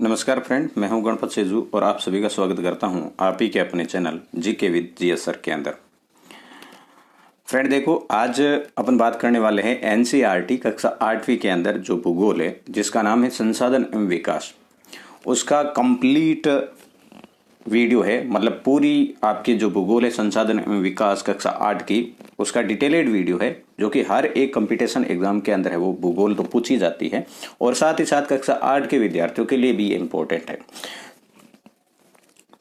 नमस्कार फ्रेंड, मैं हूं गणपत सेजू और आप सभी का स्वागत करता हूं आप ही के अपने channel GK with GS sir के अंदर। फ्रेंड देखो, आज अपन बात करने वाले हैं एनसीईआरटी कक्षा 8वीं के अंदर जो भूगोल है जिसका नाम है संसाधन एवं विकास, उसका कंप्लीट वीडियो है। मतलब पूरी आपकी जो भूगोल है संसाधन एवं विकास कक्षा 8 की, उसका डिटेलेड वीडियो है जो कि हर एक कंपटीशन एग्जाम के अंदर है। वो भूगोल तो पूछी जाती है और साथ ही साथ कक्षा 8 के विद्यार्थियों के लिए भी इम्पोर्टेंट है।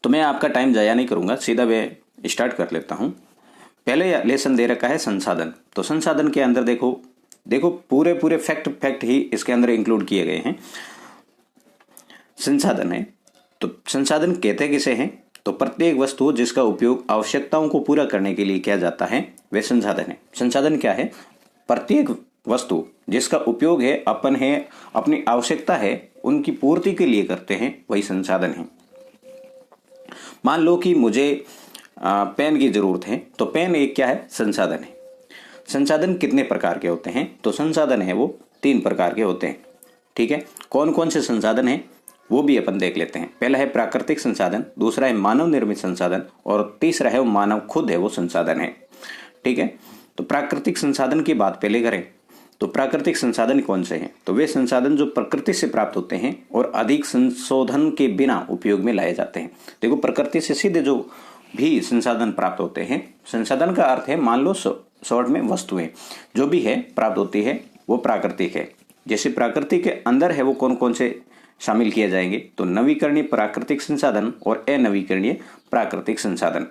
तो मैं आपका टाइम जाया नहीं करूंगा, सीधा मैं स्टार्ट कर लेता हूं। पहले लेसन दे रखा है संसाधन। तो संसाधन के अंदर देखो पूरे फैक्ट ही इसके अंदर इंक्लूड किए गए हैं। संसाधन है तो संसाधन कहते किसे हैं? तो प्रत्येक वस्तु जिसका उपयोग आवश्यकताओं को पूरा करने के लिए किया जाता है वे संसाधन है। संसाधन क्या है? प्रत्येक वस्तु जिसका उपयोग है अपनी आवश्यकता है उनकी पूर्ति के लिए करते हैं, वही संसाधन है। मान लो कि मुझे पेन की जरूरत है, तो पेन एक क्या है? संसाधन है। संसाधन कितने प्रकार के होते हैं? तो संसाधन है वो 3 प्रकार के होते हैं। ठीक है, कौन कौन से संसाधन है वो भी अपन देख लेते हैं। पहला है प्राकृतिक संसाधन, दूसरा है मानव निर्मित संसाधन और तीसरा है वो मानव खुद है वो संसाधन है। ठीक है, तो प्राकृतिक संसाधन की बात पहले करें तो प्राकृतिक संसाधन कौन से हैं? तो वे संसाधन जो प्रकृति से प्राप्त होते हैं और अधिक संशोधन के बिना उपयोग में लाए जाते हैं। देखो, प्रकृति से सीधे जो भी संसाधन प्राप्त होते हैं, संसाधन का अर्थ है मान लो शॉर्ट में वस्तुएं जो भी है प्राप्त होती है वो प्राकृतिक है। जैसे प्राकृतिक के अंदर है वो कौन कौन से शामिल किए जाएंगे? तो नवीकरणीय प्राकृतिक संसाधन और अनवीकरणीय प्राकृतिक संसाधन।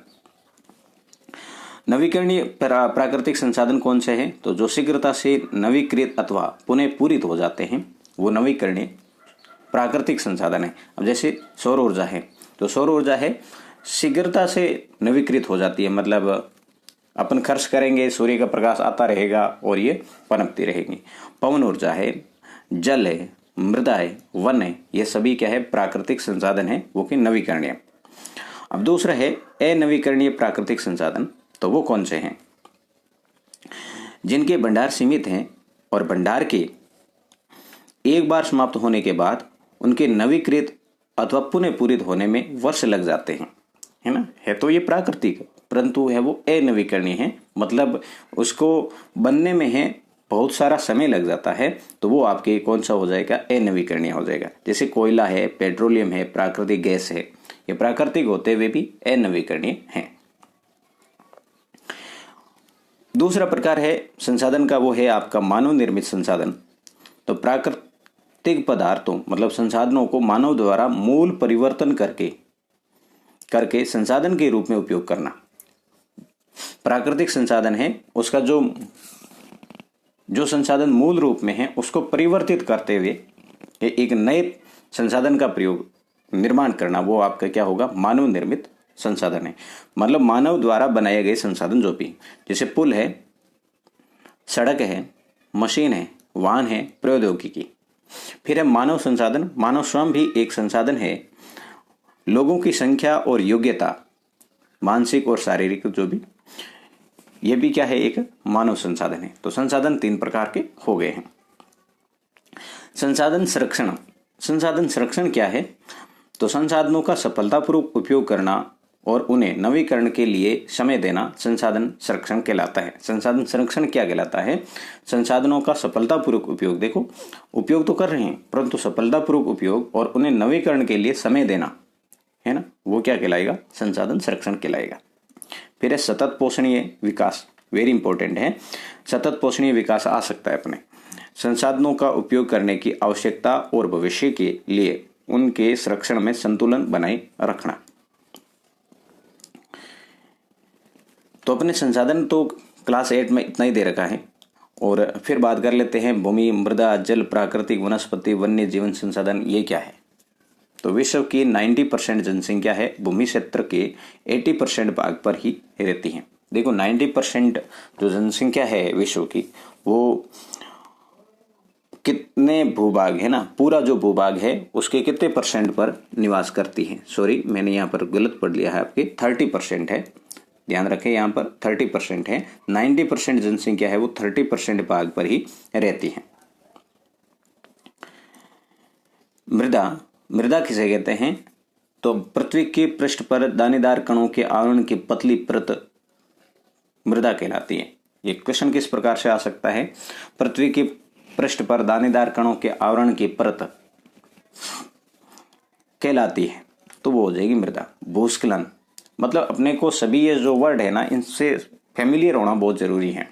नवीकरणीय प्राकृतिक संसाधन कौन से हैं? तो जो शीघ्रता से नवीकृत अथवा पुनः पूरित हो जाते हैं वो नवीकरणीय प्राकृतिक संसाधन है। अब जैसे सौर ऊर्जा है, तो सौर ऊर्जा है शीघ्रता से नवीकृत हो जाती है। मतलब अपन खर्च करेंगे, सूर्य का प्रकाश आता रहेगा और ये पनपती रहेगी। पवन ऊर्जा है, जल है, मृदा है, वन है, ये सभी क्या है? प्राकृतिक संसाधन है, वो कि नवीकरणीय। अब दूसरा है अनवीकरणीय प्राकृतिक संसाधन। तो वो कौन से हैं? जिनके भंडार सीमित हैं और भंडार के एक बार समाप्त होने के बाद उनके नवीकृत अथवा पुनः पूरित होने में वर्ष लग जाते हैं, है ना। है तो ये प्राकृतिक, परंतु है वो अनवीकरणीय है। मतलब उसको बनने में है बहुत सारा समय लग जाता है, तो वो आपके कौन सा हो जाएगा? अनवीकरणीय हो जाएगा। जैसे कोयला है, पेट्रोलियम है, प्राकृतिक गैस है, ये प्राकृतिक होते हुए भी अनवीकरणीय हैं। दूसरा प्रकार है संसाधन का, वो है आपका मानव निर्मित संसाधन। तो प्राकृतिक पदार्थों मतलब संसाधनों को मानव द्वारा मूल परिवर्तन करके संसाधन के रूप में उपयोग करना। प्राकृतिक संसाधन है उसका जो संसाधन मूल रूप में है उसको परिवर्तित करते हुए एक नए संसाधन का निर्माण करना, वो आपका क्या होगा? मानव निर्मित संसाधन है। मतलब मानव द्वारा बनाए गए संसाधन जो भी, जैसे पुल है, सड़क है, मशीन है, वाहन है, प्रौद्योगिकी। फिर है मानव संसाधन। मानव स्वयं भी एक संसाधन है। लोगों की संख्या और योग्यता, मानसिक और शारीरिक जो भी, ये भी क्या है? एक मानव संसाधन है। तो संसाधन 3 प्रकार के हो गए हैं। संसाधन संरक्षण। संसाधन संरक्षण क्या है? तो संसाधनों का सफलतापूर्वक उपयोग करना और उन्हें नवीकरण के लिए समय देना संसाधन संरक्षण कहलाता है। संसाधन संरक्षण क्या कहलाता है? संसाधनों का सफलतापूर्वक उपयोग, देखो उपयोग तो कर रहे हैं परंतु सफलतापूर्वक उपयोग और उन्हें नवीकरण के लिए समय देना, है ना, वो क्या कहलाएगा? संसाधन संरक्षण कहलाएगा। फिर है सतत पोषणीय विकास। वेरी इंपॉर्टेंट है, सतत पोषणीय विकास आ सकता है अपने। संसाधनों का उपयोग करने की आवश्यकता और भविष्य के लिए उनके संरक्षण में संतुलन बनाए रखना। तो अपने संसाधन तो क्लास 8 में इतना ही दे रखा है। और फिर बात कर लेते हैं भूमि, मृदा, जल, प्राकृतिक, वनस्पति, वन्य जीवन संसाधन, ये क्या है? तो विश्व की 90% जनसंख्या है भूमि क्षेत्र के 80% भाग पर ही रहती है। देखो 90% जो जनसंख्या है विश्व की, वो कितने भूभाग है ना, पूरा जो भूभाग है उसके कितने % पर निवास करती है? सॉरी, मैंने यहाँ पर गलत पढ़ लिया है, आपके 30% है। ध्यान रखें, यहाँ पर 30% है। 90% जनसंख्या है वो 30% भाग पर ही रहती है। मृदा मृदा किसे कहते हैं? तो पृथ्वी के पृष्ठ पर दानेदार कणों के आवरण की पतली परत मृदा कहलाती है। ये क्वेश्चन किस प्रकार से आ सकता है? पृथ्वी के पृष्ठ पर दानेदार कणों के आवरण की परत कहलाती है, तो वो हो जाएगी मृदा। भूस्खलन, मतलब अपने को सभी ये जो वर्ड है ना, इनसे फैमिलियर होना बहुत जरूरी है।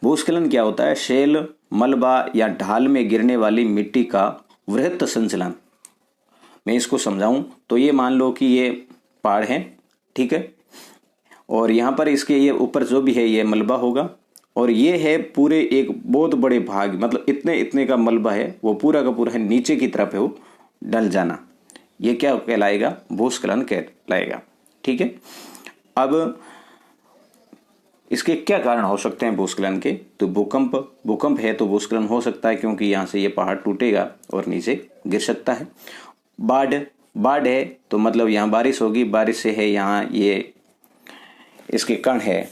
भूस्खलन क्या होता है? शैल, मलबा या ढाल में गिरने वाली मिट्टी का वृहत संचलन। मैं इसको समझाऊं तो ये मान लो कि ये पहाड़ है, ठीक है, और यहाँ पर इसके ये ऊपर जो भी है ये मलबा होगा, और ये है पूरे एक बहुत बड़े भाग, मतलब इतने इतने का मलबा है, वो पूरा का पूरा है नीचे की तरफ है वो ढल जाना, ये क्या कहलाएगा? भूस्खलन कहलाएगा, ठीक है। अब इसके क्या कारण हो सकते हैं भूस्खलन के? तो भूकंप है तो भूस्खलन हो सकता है, क्योंकि यहाँ से ये पहाड़ टूटेगा और नीचे गिर सकता है। बाढ़ है तो मतलब यहाँ बारिश होगी, बारिश से है यहाँ ये इसके कण है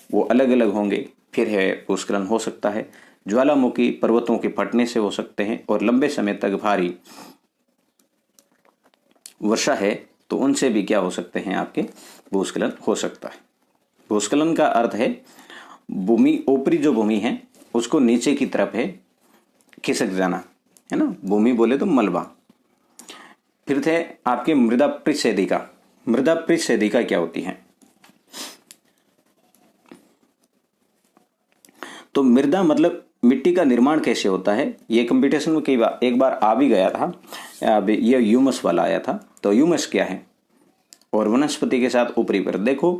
वो अलग अलग होंगे, फिर है भूस्खलन हो सकता है। ज्वालामुखी पर्वतों के फटने से हो सकते हैं, और लंबे समय तक भारी वर्षा है तो उनसे भी क्या हो सकते हैं? आपके भूस्खलन हो सकता है। भूस्खलन का अर्थ है भूमि, ऊपरी जो भूमि है उसको नीचे की तरफ है खिसक जाना, है ना। भूमि बोले तो मलबा। फिर थे आपके मृदा परिच्छेदिका। मृदा परिच्छेदिका क्या होती है? तो मृदा मतलब मिट्टी का निर्माण कैसे होता है, ये कंपटीशन में कई बार एक बार आ भी गया था। अब ये ह्यूमस वाला आया था। तो ह्यूमस क्या है? और वनस्पति के साथ ऊपरी परत। देखो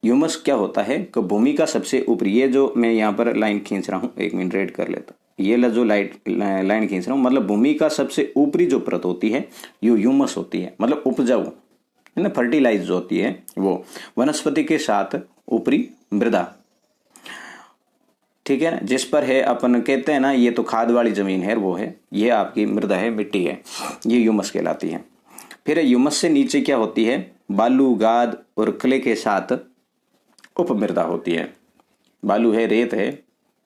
ह्यूमस क्या होता है कि भूमि का सबसे ऊपरी, ये जो मैं यहाँ पर लाइन खींच रहा हूँ, एक मिनट रेड कर लेता, ये जो लाइन खींच रहा हूँ, मतलब भूमि का सबसे ऊपरी जो परत होती है ये ह्यूमस होती है, मतलब उपजाऊ है ना, फर्टिलाइज जो होती है वो। वनस्पति के साथ ऊपरी मृदा, ठीक है ना, जिस पर है अपन कहते हैं ना ये तो खाद वाली जमीन है, वो है, ये आपकी मृदा है, मिट्टी है, ये ह्यूमस कहलाती है। फिर ह्यूमस से नीचे क्या होती है? बालू, गाद और क्ले के साथ उपमृदा होती है। बालू है, रेत है,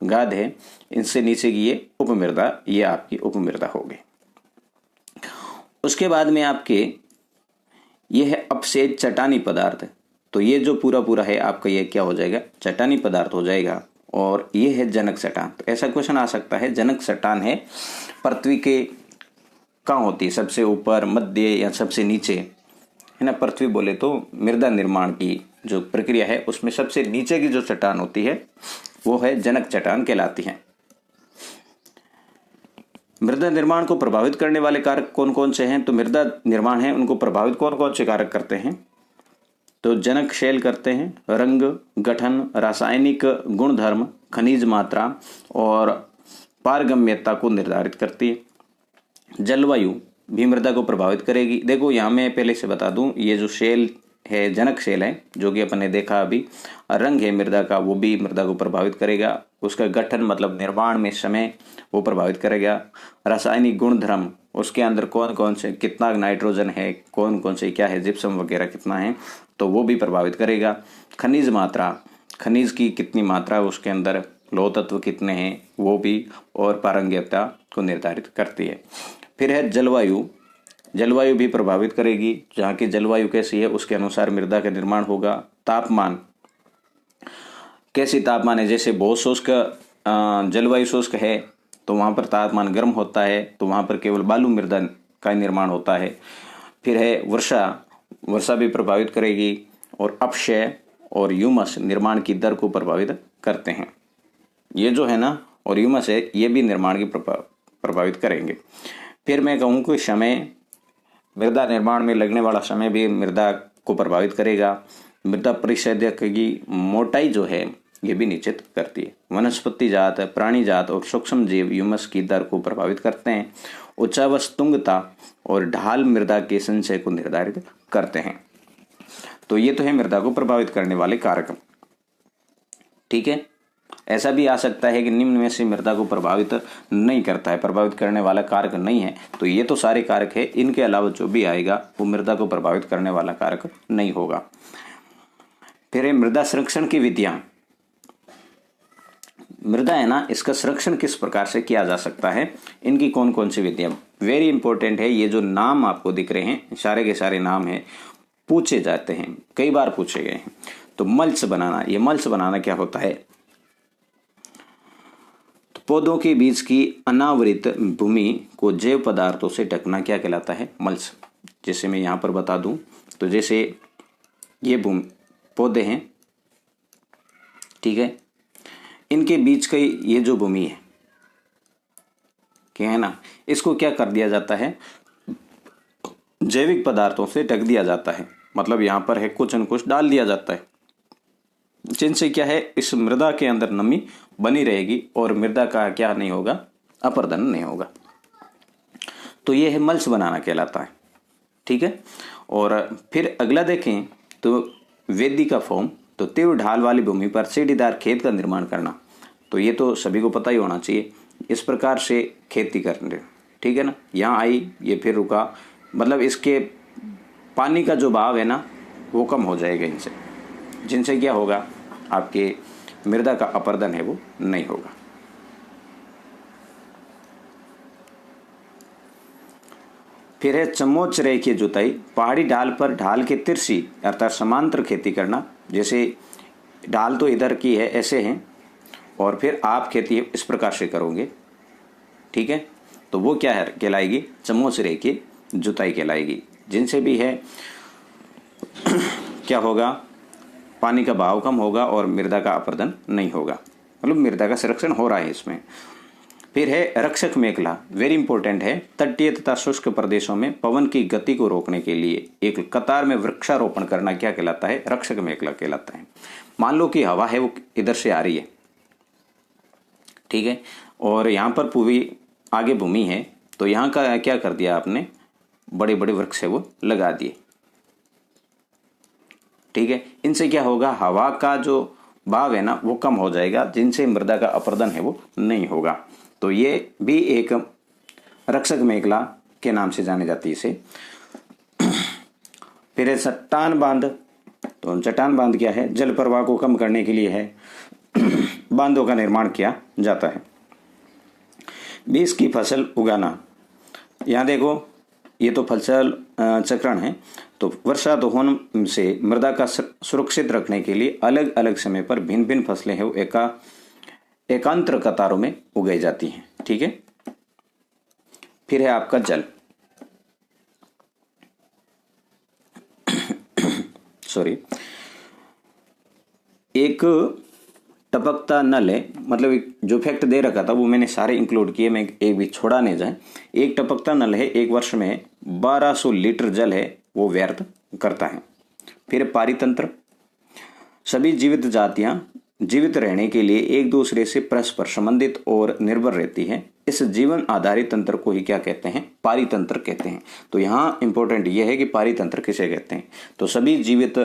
गाद है, इनसे नीचे की ये उपमृदा, ये आपकी उपमृदा हो गई। उसके बाद में आपके ये है अपसेज चट्टानी पदार्थ। तो ये जो पूरा पूरा है आपका ये क्या हो जाएगा? चट्टानी पदार्थ हो जाएगा। और ये है जनक चट्टान। तो ऐसा क्वेश्चन आ सकता है, जनक चट्टान है पृथ्वी के कहाँ होती है? सबसे ऊपर, मध्य या सबसे नीचे, है ना। पृथ्वी बोले तो मृदा निर्माण की जो प्रक्रिया है उसमें सबसे नीचे की जो चट्टान होती है वो है जनक चट्टान कहलाती है। मृदा निर्माण को प्रभावित करने वाले कारक कौन कौन से हैं? तो मृदा निर्माण है उनको प्रभावित कौन कौन से कारक करते हैं? तो जनक शैल करते हैं, रंग, गठन, रासायनिक गुणधर्म, खनिज मात्रा और पारगम्यता को निर्धारित करती है। जलवायु भी मृदा को प्रभावित करेगी। देखो यहाँ मैं पहले से बता दूं, ये जो शैल है, जनक शैल है, जो कि अपन ने देखा अभी, रंग है मृदा का, वो भी मृदा को प्रभावित करेगा। उसका गठन मतलब निर्माण में समय, वो प्रभावित करेगा। रासायनिक गुणधर्म, उसके अंदर कौन कौन से, कितना नाइट्रोजन है, कौन कौन से क्या है, जिप्सम वगैरह कितना है, तो वो भी प्रभावित करेगा। खनिज मात्रा, खनिज की कितनी मात्रा है उसके अंदर, लौह तत्व कितने हैं, वो भी, और पारंगम्यता को निर्धारित करती है। फिर है जलवायु। जलवायु भी प्रभावित करेगी, जहाँ की जलवायु कैसी है उसके अनुसार मृदा का निर्माण होगा। तापमान, कैसी तापमान है, जैसे बहुत शुष्क जलवायु शुष्क है तो वहाँ पर तापमान गर्म होता है, तो वहाँ पर केवल बालू मृदा का निर्माण होता है। फिर है वर्षा, वर्षा भी प्रभावित करेगी। और अपक्षय और ह्यूमस निर्माण की दर को प्रभावित करते हैं। ये जो है ना, और ह्यूमस है, ये भी निर्माण की प्रभावित करेंगे। फिर मैं कहूँ कि समय, मृदा निर्माण में लगने वाला समय भी मृदा को प्रभावित करेगा। मृदा परिच्छेदक की मोटाई जो है ये भी निश्चित करती है। वनस्पति जात, प्राणी जात और सूक्ष्म जीव ह्यूमस की दर को प्रभावित करते हैं। उच्चावस्तुंगता और ढाल मृदा के संचय को निर्धारित करते हैं। तो ये तो है मृदा को प्रभावित करने वाले कारक, ठीक है। ऐसा भी आ सकता है कि निम्न में से मृदा को प्रभावित नहीं करता है, प्रभावित करने वाला कारक नहीं है। तो ये तो सारे कारक है, इनके अलावा जो भी आएगा वो मृदा को प्रभावित करने वाला कारक नहीं होगा। फिर है मृदा संरक्षण की विधियां। मृदा है ना, इसका संरक्षण किस प्रकार से किया जा सकता है, इनकी कौन कौन सी विधियां, वेरी इंपॉर्टेंट है। ये जो नाम आपको दिख रहे हैं सारे के सारे नाम हैं, पूछे जाते हैं, कई बार पूछे गए हैं। तो मल्च बनाना, ये मल्च बनाना क्या होता है, तो पौधों के बीच की अनावृत भूमि को जैव पदार्थों से ढकना क्या कहलाता है, मल्च। जैसे मैं यहाँ पर बता दूं, तो जैसे ये पौधे हैं, ठीक है, इनके बीच का ये जो भूमि है, क्या है ना, इसको क्या कर दिया जाता है, जैविक पदार्थों से ढक दिया जाता है। मतलब यहाँ पर है कुछ न कुछ डाल दिया जाता है, जिनसे क्या है, इस मृदा के अंदर नमी बनी रहेगी और मृदा का क्या नहीं होगा, अपरदन नहीं होगा। तो ये है मल्च बनाना कहलाता है, ठीक है। और फिर अगला देखें तो वेदी का फॉर्म, तो तीव्र ढाल वाली भूमि पर सीढ़ीदार खेत का निर्माण करना, तो ये तो सभी को पता ही होना चाहिए। इस प्रकार से खेती करने, ठीक है ना, यहाँ आई, ये फिर रुका, मतलब इसके पानी का जो बहाव है ना वो कम हो जाएगा इनसे, जिनसे क्या होगा, आपके मृदा का अपरदन है वो नहीं होगा। फिर है चमोच रेखीय जुताई, पहाड़ी ढाल पर ढाल के तिरछी अर्थात समांतर खेती करना। जैसे ढाल तो इधर की है, ऐसे हैं, और फिर आप खेती इस प्रकार से करोगे, ठीक है, तो वो क्या है कहलाएगी, चमोच रेखीय जुताई कहलाएगी। जिनसे भी है क्या होगा, पानी का बहाव कम होगा और मृदा का अपरदन नहीं होगा, मतलब मृदा का संरक्षण हो रहा है इसमें। फिर है रक्षक मेखला, वेरी इंपॉर्टेंट है। तटीय तथा शुष्क प्रदेशों में पवन की गति को रोकने के लिए एक कतार में वृक्षारोपण करना क्या कहलाता है, रक्षक मेखला कहलाता है। मान लो कि हवा है वो इधर से आ रही है, ठीक है, और यहाँ पर पूरी आगे भूमि है, तो यहाँ का क्या कर दिया आपने, बड़े बड़े वृक्ष है वो लगा दिए, ठीक है। इनसे क्या होगा, हवा का जो भाव है ना वो कम हो जाएगा, जिनसे मृदा का अपरदन है वो नहीं होगा। तो ये भी एक रक्षक मेखला के नाम से जाने जाती है इसे। फिर है चट्टान बांध, तो चट्टान बांध क्या है, जल प्रवाह को कम करने के लिए है बांधों का निर्माण किया जाता है। बीज की फसल उगाना, यहाँ देखो ये तो फसल चक्रण है। तो वर्षा दोहन से मृदा का सुरक्षित रखने के लिए अलग अलग समय पर भिन्न भिन्न फसलें हैं वो एकांतर कतारों में उगाई जाती हैं, ठीक है। फिर है आपका जल सॉरी, एक टपकता नल है, मतलब जो फैक्ट दे रखा था वो मैंने सारे इंक्लूड किए, मैं एक भी छोड़ा नहीं जाए। एक टपकता नल है, एक वर्ष में 1200 लीटर जल है वो व्यर्थ करता है। फिर पारितंत्र, सभी जीवित जातियां जीवित रहने के लिए एक दूसरे से परस्पर संबंधित और निर्भर रहती है। इस जीवन आधारित तंत्र को ही क्या कहते हैं, पारितंत्र कहते हैं। तो यहाँ इंपॉर्टेंट यह है कि पारितंत्र किसे कहते हैं, तो सभी जीवित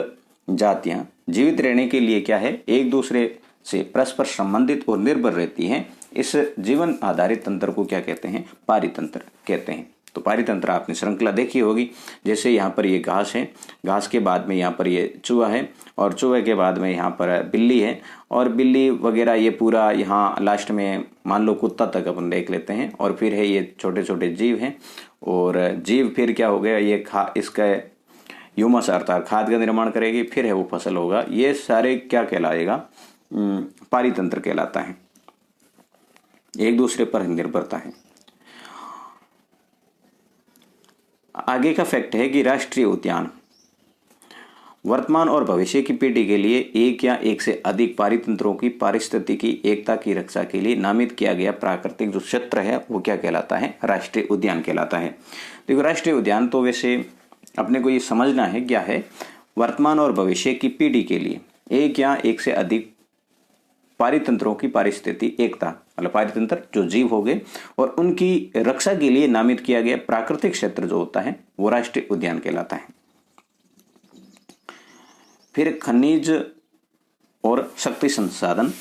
जातियां जीवित रहने के लिए क्या है, एक दूसरे से परस्पर संबंधित और निर्भर रहती हैं। इस जीवन आधारित तंत्र को क्या कहते हैं, पारितंत्र कहते हैं। तो पारितंत्र आपने श्रृंखला देखी होगी, जैसे यहाँ पर ये घास है, घास के बाद में यहाँ पर ये चूहा है, और चूहे के बाद में यहाँ पर बिल्ली है, और बिल्ली वगैरह ये पूरा यहाँ लास्ट में मान लो कुत्ता तक अपन देख लेते हैं। और फिर है ये छोटे छोटे जीव हैं, और जीव फिर क्या हो गया, ये इसका ह्यूमस अर्थात खाद का निर्माण करेगी, फिर है वो फसल होगा। ये सारे क्या कहलाएगा, पारितंत्र कहलाता है, एक दूसरे पर निर्भरता है। आगे का फैक्ट है कि राष्ट्रीय उद्यान वर्तमान और भविष्य की पीढ़ी के लिए एक या एक से अधिक पारितंत्रों की पारिस्थितिकी एकता की रक्षा के लिए नामित किया गया प्राकृतिक जो क्षेत्र है वो क्या कहलाता है, राष्ट्रीय उद्यान कहलाता है। देखो राष्ट्रीय उद्यान तो वैसे अपने को ये समझना है क्या है, वर्तमान और भविष्य की पीढ़ी के लिए एक या एक से अधिक पारितंत्रों की पारिस्थिति एकता, मतलब पारितंत्र जो जीव हो गए और उनकी रक्षा के लिए नामित किया गया प्राकृतिक क्षेत्र जो होता है वो राष्ट्रीय उद्यान कहलाता है। फिर खनिज और शक्ति संसाधन,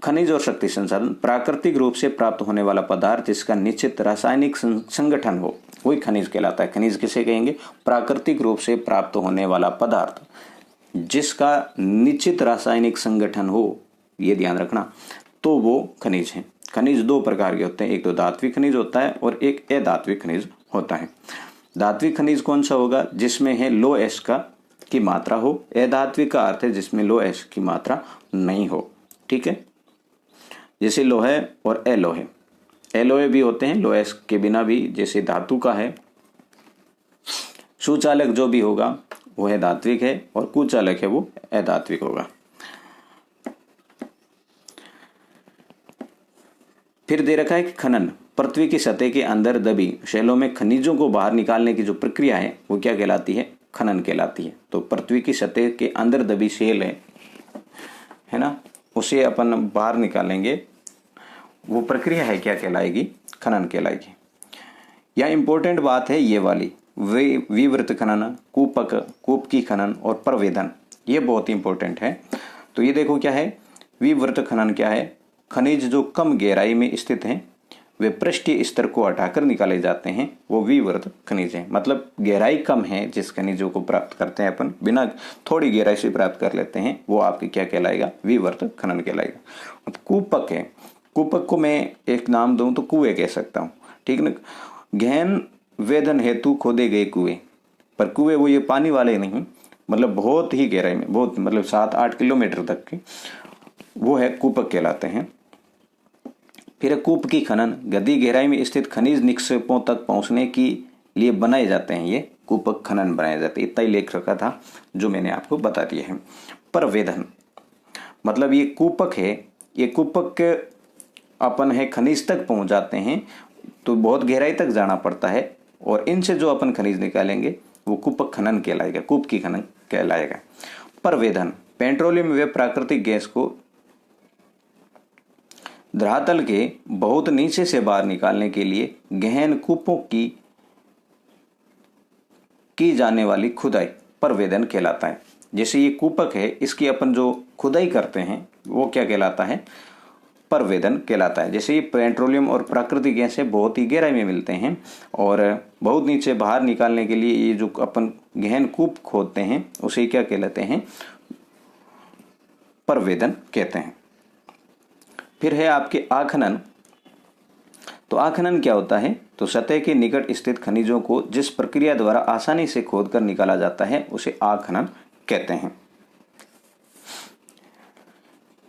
खनिज और शक्ति संसाधन प्राकृतिक रूप से प्राप्त होने वाला पदार्थ जिसका निश्चित रासायनिक संगठन हो वही खनिज कहलाता है। खनिज किसे कहेंगे, प्राकृतिक रूप से प्राप्त होने वाला पदार्थ जिसका निश्चित रासायनिक संगठन हो ये ध्यान रखना, तो वो खनिज हैं। खनिज दो प्रकार के होते हैं, एक तो धात्विक खनिज होता है और एक अधात्विक खनिज होता है। धात्विक खनिज कौन सा होगा? जिसमें है लो एस का की मात्रा हो। अधात्विक का अर्थ है जिसमें लो एस की मात्रा नहीं हो। ठीक है, जैसे लोहे और अलोहे। अलोहे भी होते हैं लो एस के बिना भी, जैसे धातु का है। सुचालक जो भी होगा वो है धात्विक है और कुचालक है वो अधात्विक होगा। फिर दे रखा है कि खनन, पृथ्वी की सतह के अंदर दबी शैलों में खनिजों को बाहर निकालने की जो प्रक्रिया है वो क्या कहलाती है? खनन कहलाती है। तो पृथ्वी की सतह के अंदर दबी शैल है ना, उसे अपन बाहर निकालेंगे, वो प्रक्रिया है क्या कहलाएगी? खनन कहलाएगी। यह इंपॉर्टेंट बात है ये वाली, विवृत खनन, कूपक, कूप की खनन और प्रवेदन, ये बहुत इंपॉर्टेंट है। तो ये देखो क्या है, विवृत खनन क्या है? खनिज जो कम गहराई में स्थित हैं वे पृष्ठीय स्तर को हटाकर निकाले जाते हैं, वो विवृत खनिज है। मतलब गहराई कम है जिस खनिजों को प्राप्त करते हैं अपन, बिना थोड़ी गहराई से प्राप्त कर लेते हैं, वो आपके क्या कहलाएगा? विवृत खनन कहलाएगा। कूपक है, कूपक को मैं एक नाम दूं तो कुएं कह सकता हूँ। ठीक ना, गहन वेदन हेतु खोदे गए कुएं, पर कुएं वो ये पानी वाले नहीं, मतलब बहुत ही गहराई में, बहुत मतलब 7-8 किलोमीटर तक के, वो है कूपक कहलाते हैं। फिर कूप की खनन, गहरी गहराई में स्थित खनिज निक्षेपों तक पहुंचने के लिए बनाए जाते हैं, ये कूपक खनन बनाए जाते हैं। इतना ही लेख रखा था जो मैंने आपको बता दिया है। प्रवेदन मतलब ये कूपक है, ये कूपक अपन है खनिज तक पहुंच जाते हैं तो बहुत गहराई तक जाना पड़ता है, और इनसे जो अपन खनिज निकालेंगे वो कूपक खनन कहलाएगा, कूप की खनन कहलाएगा। प्रवेदन, पेट्रोलियम व प्राकृतिक गैस को धरातल के बहुत नीचे से बाहर निकालने के लिए गहन कूपों की जाने वाली खुदाई प्रवेदन कहलाता है। जैसे ये कूपक है, इसकी अपन जो खुदाई करते हैं वो क्या कहलाता है? प्रवेदन कहलाता है। जैसे ये पेट्रोलियम और प्राकृतिक गैस है, बहुत ही गहराई में मिलते हैं और बहुत नीचे बाहर निकालने के लिए ये जो अपन गहन कूप खोदते हैं उसे क्या कहलाते हैं? प्रवेदन कहते हैं। फिर है आपके आखनन। तो आखनन क्या होता है? तो सतह के निकट स्थित खनिजों को जिस प्रक्रिया द्वारा आसानी से खोदकर निकाला जाता है उसे आखनन कहते हैं।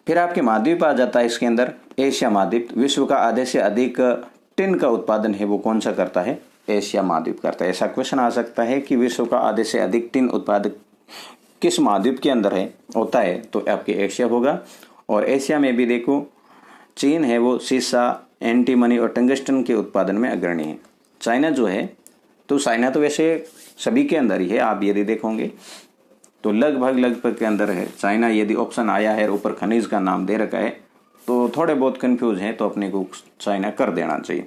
फिर आपके महाद्वीप आ जाता है इसके अंदर। एशिया महाद्वीप, विश्व का आधे से अधिक टिन का उत्पादन है वो कौन सा करता है? एशिया महाद्वीप करता है। ऐसा क्वेश्चन आ सकता है कि विश्व का आधे से अधिक टिन उत्पादक किस महाद्वीप के अंदर है होता है, तो आपके एशिया होगा। और एशिया में भी देखो चीन है वो सीसा, एंटीमनी और टंगस्टन के उत्पादन में अग्रणी है। चाइना जो है, तो चाइना तो वैसे सभी के अंदर ही है, आप यदि देखोगे तो लगभग के अंदर है चाइना। यदि ऑप्शन आया है ऊपर खनिज का नाम दे रखा है तो थोड़े बहुत कंफ्यूज हैं, तो अपने को चाइना कर देना चाहिए।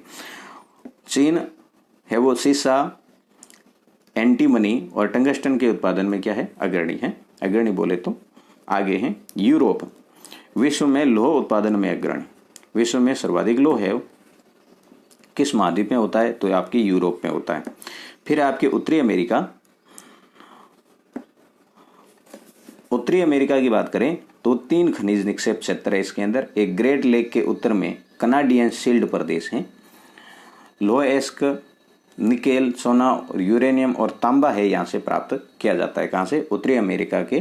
चीन है वो सीसा, एंटीमनी और टंगस्टन के उत्पादन में क्या है? अग्रणी है। अग्रणी बोले तो आगे है। यूरोप विश्व में लौह उत्पादन में अग्रणी। विश्व में सर्वाधिक लौह है किस महाद्वीप में होता है? तो आपके यूरोप में होता है। फिर आपके उत्तरी अमेरिका, उत्तरी अमेरिका की बात करें तो 3 खनिज निक्षेप क्षेत्र है इसके अंदर। एक ग्रेट लेक के उत्तर में कनाडियन शील्ड प्रदेश है। लोएस्क, निकेल, सोना और यूरेनियम और तांबा है, यहाँ से प्राप्त किया जाता है। कहाँ से? उत्तरी अमेरिका के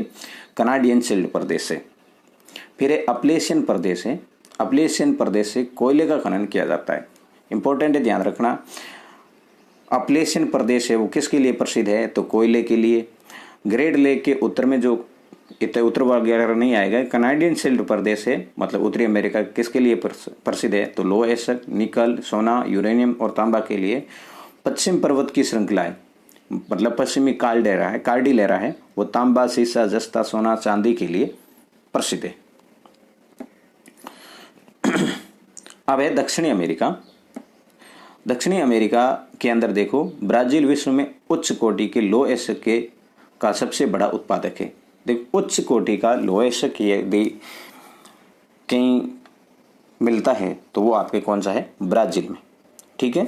कनाडियन शील्ड प्रदेश से। फिर अपलेशियन प्रदेश है। अपलेशियन प्रदेश से कोयले का खनन किया जाता है। इंपॉर्टेंट है, ध्यान रखना। अपलेशियन प्रदेश है वो किसके लिए प्रसिद्ध है? तो कोयले के लिए। ग्रेट लेक के उत्तर में जो इतने उत्तर वगैरह नहीं आएगा, कनाडियन शील्ड प्रदेश है, मतलब उत्तरी अमेरिका किसके लिए प्रसिद्ध है? तो लोएस्क, निकल, सोना, यूरेनियम और तांबा के लिए। पश्चिम पर्वत की श्रृंखलाएं, मतलब पश्चिमी कार्डिलेरा है वो तांबा, सीसा, जस्ता, सोना, चांदी के लिए प्रसिद्ध है। अब है दक्षिणी अमेरिका। दक्षिणी अमेरिका के अंदर देखो, ब्राजील विश्व में उच्च कोटि के लोएस्क का सबसे बड़ा उत्पादक है। देखो उच्च कोटि का लोएस्क यदि कहीं मिलता है तो वो आपके कौन सा है? ब्राजील में। ठीक है।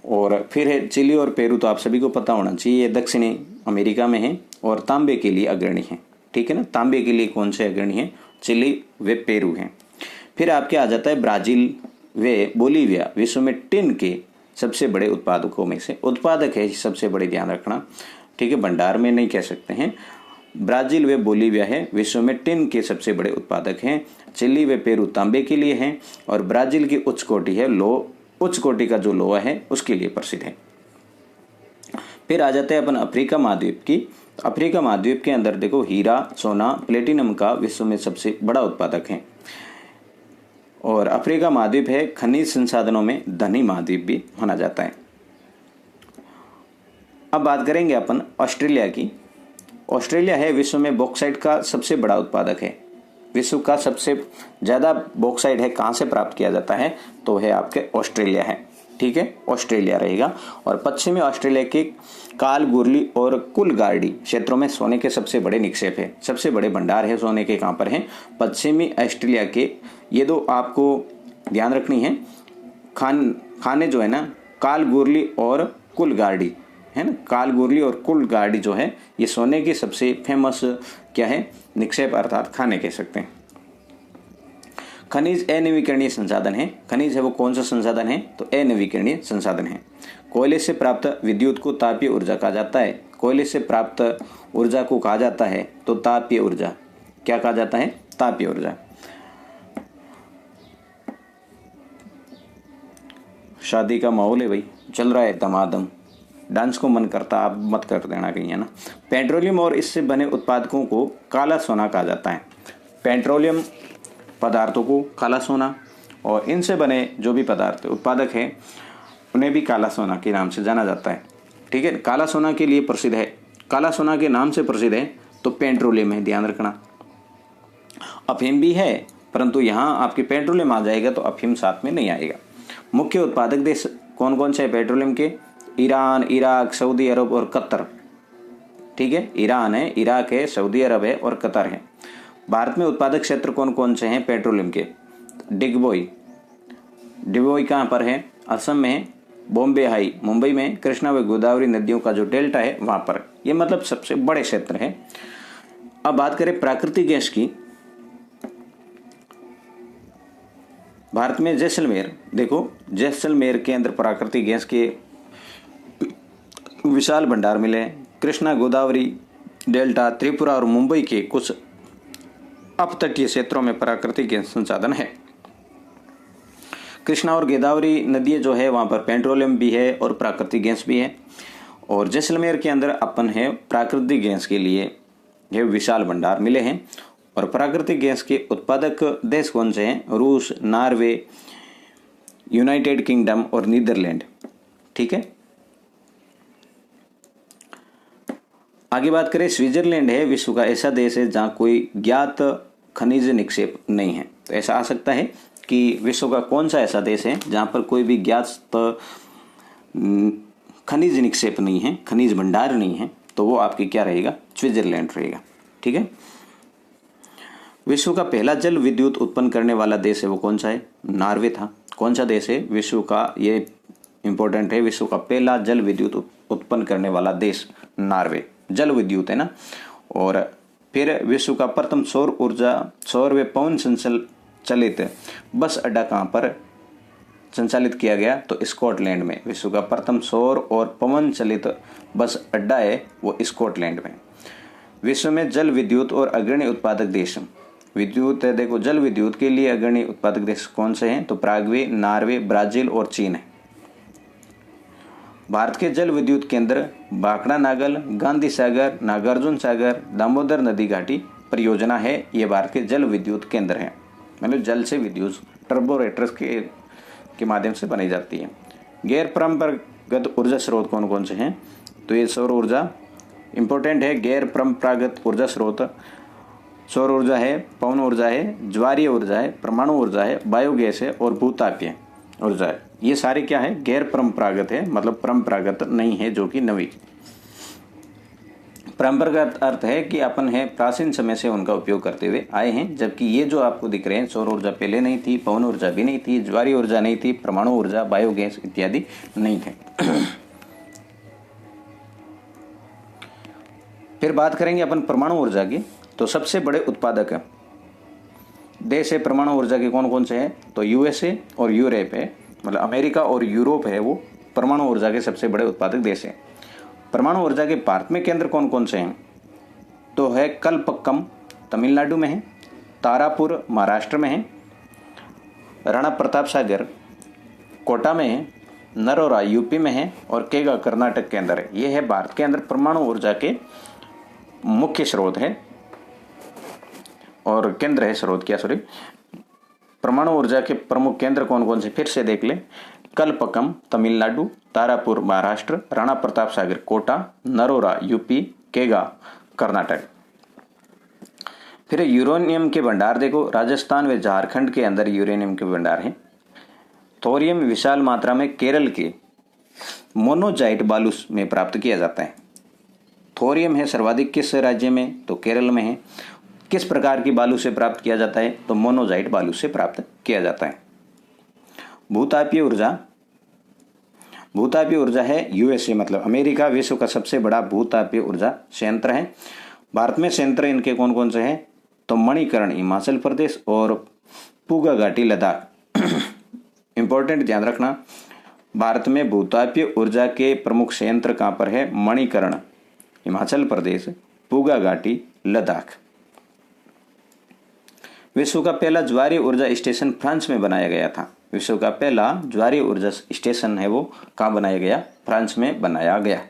और फिर है चिली और पेरू, तो आप सभी को पता होना चाहिए, ये दक्षिणी अमेरिका में है और तांबे के लिए अग्रणी है। ठीक है ना। तांबे के लिए कौन से अग्रणी है? चिली व पेरू हैं। फिर आपके आ जाता है ब्राजील व बोलीविया विश्व में टिन के सबसे बड़े उत्पादकों में से, उत्पादक है सबसे बड़े, ध्यान रखना, ठीक है, भंडार में नहीं कह सकते हैं। ब्राजील व बोलीविया है विश्व में टिन के सबसे बड़े उत्पादक हैं। चिली व पेरू तांबे के लिए हैं और ब्राजील की उच्च कोटि है उच्च कोटि का जो लोहा है उसके लिए प्रसिद्ध है। फिर आ जाते हैं अपन अफ्रीका महाद्वीप की। अफ्रीका महाद्वीप के अंदर देखो हीरा, सोना, प्लेटिनम का विश्व में सबसे बड़ा उत्पादक है और अफ्रीका महाद्वीप है खनिज संसाधनों में धनी महाद्वीप भी माना जाता है। अब बात करेंगे अपन ऑस्ट्रेलिया की। ऑस्ट्रेलिया है विश्व में बॉक्साइट का सबसे बड़ा उत्पादक है। विश्व का सबसे ज्यादा बॉक्साइट है कहाँ से प्राप्त किया जाता है, तो है आपके ऑस्ट्रेलिया है, ठीक है, ऑस्ट्रेलिया रहेगा। और पश्चिमी ऑस्ट्रेलिया के कालगुरली और कुलगार्डी क्षेत्रों में सोने के सबसे बड़े निक्षेप है, सबसे बड़े भंडार है सोने के। कहाँ पर है, पश्चिमी ऑस्ट्रेलिया के। ये दो आपको ध्यान रखनी है खाने जो है ना, कालगुरली और कुलगार्डी है ना, कालगुरली और कुलगार्डी जो है ये सोने की सबसे फेमस क्या है, निक्षेप अर्थात खाने कह सकते हैं। खनिज अनवीकरणीय संसाधन है। खनिज है वो कौन सा संसाधन है, तो अनवीकरणीय संसाधन है। कोयले से प्राप्त विद्युत को तापीय ऊर्जा कहा जाता है। कोयले से प्राप्त ऊर्जा को कहा जाता है तो तापीय ऊर्जा, क्या कहा जाता है, तापीय ऊर्जा। शादी का माहौल है भाई, चल रहा है धमाधम, डांस को मन करता, आप मत कर देना कहीं, है ना। पेट्रोलियम और इससे बने उत्पादकों को काला सोना कहा जाता है। पेट्रोलियम पदार्थों को काला सोना और इनसे बने जो भी पदार्थ उत्पादक हैं उन्हें भी काला सोना के नाम से जाना जाता है, ठीक है। काला सोना के लिए प्रसिद्ध है, काला सोना के नाम से प्रसिद्ध है तो पेट्रोलियम है, ध्यान रखना। अफीम भी है परंतु यहाँ आपके पेट्रोलियम आ जाएगा तो अफीम साथ में नहीं आएगा। मुख्य उत्पादक देश कौन कौन से है पेट्रोलियम के, ईरान, इराक, सऊदी अरब और कतर, ठीक है। ईरान है, इराक है, सऊदी अरब है और कतर है। भारत में उत्पादक क्षेत्र कौन कौन से हैं पेट्रोलियम के, डिगबोई कहाँ पर है, असम में है, बॉम्बे हाई मुंबई में, कृष्णा व गोदावरी नदियों का जो डेल्टा है वहां पर, ये मतलब सबसे बड़े क्षेत्र है। अब बात करें प्राकृतिक गैस की। भारत में जैसलमेर, देखो जैसलमेर के अंदर प्राकृतिक गैस के विशाल भंडार मिले। कृष्णा, गोदावरी डेल्टा, त्रिपुरा और मुंबई के कुछ अपतटीय क्षेत्रों में प्राकृतिक गैस संसाधन है। कृष्णा और गोदावरी नदियाँ जो है वहाँ पर पेट्रोलियम भी है और प्राकृतिक गैस भी है। और जैसलमेर के अंदर अपन है प्राकृतिक गैस के लिए ये विशाल भंडार मिले हैं। और प्राकृतिक गैस के उत्पादक देश कौन से हैं, रूस, नॉर्वे, यूनाइटेड किंगडम और नीदरलैंड, ठीक है। आगे बात करें, स्विट्जरलैंड है विश्व का ऐसा देश है जहाँ कोई ज्ञात खनिज निक्षेप नहीं है। तो ऐसा आ सकता है कि विश्व का कौन सा ऐसा देश है जहाँ पर कोई भी ज्ञात खनिज निक्षेप नहीं है, खनिज भंडार नहीं है, तो वो आपकी क्या रहेगा, स्विट्जरलैंड रहेगा, ठीक है। विश्व का पहला जल विद्युत उत्पन्न करने वाला देश है वो कौन सा है, नॉर्वे था। कौन सा देश है विश्व का, ये इंपॉर्टेंट है, विश्व का पहला जल विद्युत उत्पन्न करने वाला देश नॉर्वे, जल विद्युत है ना। और फिर विश्व का प्रथम सौर व पवन संचालित बस अड्डा कहाँ पर संचालित किया गया, तो स्कॉटलैंड में। विश्व का प्रथम सौर और पवन चलित बस अड्डा है वो स्कॉटलैंड में। विश्व में जल विद्युत और अग्रणी उत्पादक देश, विद्युत है देखो, जल विद्युत के लिए अग्रणी उत्पादक देश कौन से हैं, तो प्रागवे, नॉर्वे, ब्राजील और चीन है। भारत के जल विद्युत केंद्र भाखड़ा नागल, गांधी सागर, नागार्जुन सागर, दामोदर नदी घाटी परियोजना है। ये भारत के जल विद्युत केंद्र है, मतलब जल से विद्युत टर्बोरेटर्स के माध्यम से बनाई जाती है। गैर परंपरागत ऊर्जा स्रोत कौन कौन से हैं, तो ये सौर ऊर्जा इंपॉर्टेंट है। गैर परंपरागत ऊर्जा स्रोत सौर ऊर्जा है, पवन ऊर्जा है, ज्वारीय ऊर्जा है, परमाणु ऊर्जा है, बायोगैस है और भूतापीय ऊर्जा है। ये सारे क्या है, गैर परंपरागत है, मतलब परंपरागत नहीं है, जो कि नवी। परंपरागत अर्थ है कि अपन है प्राचीन समय से उनका उपयोग करते हुए आए हैं, जबकि ये जो आपको दिख रहे हैं सौर ऊर्जा पहले नहीं थी, पवन ऊर्जा भी नहीं थी, ज्वारीय ऊर्जा नहीं थी, परमाणु ऊर्जा, बायोगैस इत्यादि नहीं थे। फिर बात करेंगे अपन परमाणु ऊर्जा की। तो सबसे बड़े उत्पादक देश है परमाणु ऊर्जा के कौन कौन से हैं, तो यूएसए और यूरोप है, मतलब अमेरिका और यूरोप है, वो परमाणु ऊर्जा के सबसे बड़े उत्पादक देश हैं। परमाणु ऊर्जा के भारत में केंद्र कौन कौन से हैं, तो है कलपक्कम तमिलनाडु में है, तारापुर महाराष्ट्र में है, राणा प्रताप सागर कोटा में है, नरोरा यूपी में है और केगा कर्नाटक के अंदर है। ये है भारत के अंदर परमाणु ऊर्जा के मुख्य स्रोत है और केंद्र है, स्रोत क्या सॉरी, परमाणु ऊर्जा के प्रमुख केंद्र कौन कौन से फिर से देख ले, कलपक्कम तमिलनाडु, तारापुर महाराष्ट्र, राणा प्रताप सागर कोटा, नरोरा यूपी, केगा कर्नाटक। फिर यूरेनियम के भंडार देखो, राजस्थान व झारखंड के अंदर यूरेनियम के भंडार हैं। थोरियम विशाल मात्रा में केरल के मोनोजाइट बालू में प्राप्त किया जाता है। थोरियम है सर्वाधिक किस राज्य में, तो केरल में है। किस प्रकार की बालू से प्राप्त किया जाता है, तो मोनोजाइट बालू से प्राप्त किया जाता है। भूतापीय ऊर्जा है यूएसए मतलब अमेरिका विश्व का सबसे बड़ा भूतापीय ऊर्जा संयंत्र है। भारत में संयंत्र इनके कौन कौन से हैं, तो मणिकर्ण हिमाचल प्रदेश और पूगा घाटी लद्दाख। इंपॉर्टेंट ध्यान रखना, भारत में भूतापीय ऊर्जा के प्रमुख संयंत्र कहां पर है, मणिकर्ण हिमाचल प्रदेश, पूगा घाटी लद्दाख। विश्व का पहला ज्वारीय ऊर्जा स्टेशन फ्रांस में बनाया गया था। विश्व का पहला ज्वारीय ऊर्जा स्टेशन है वो कहाँ बनाया गया, फ्रांस में बनाया गया।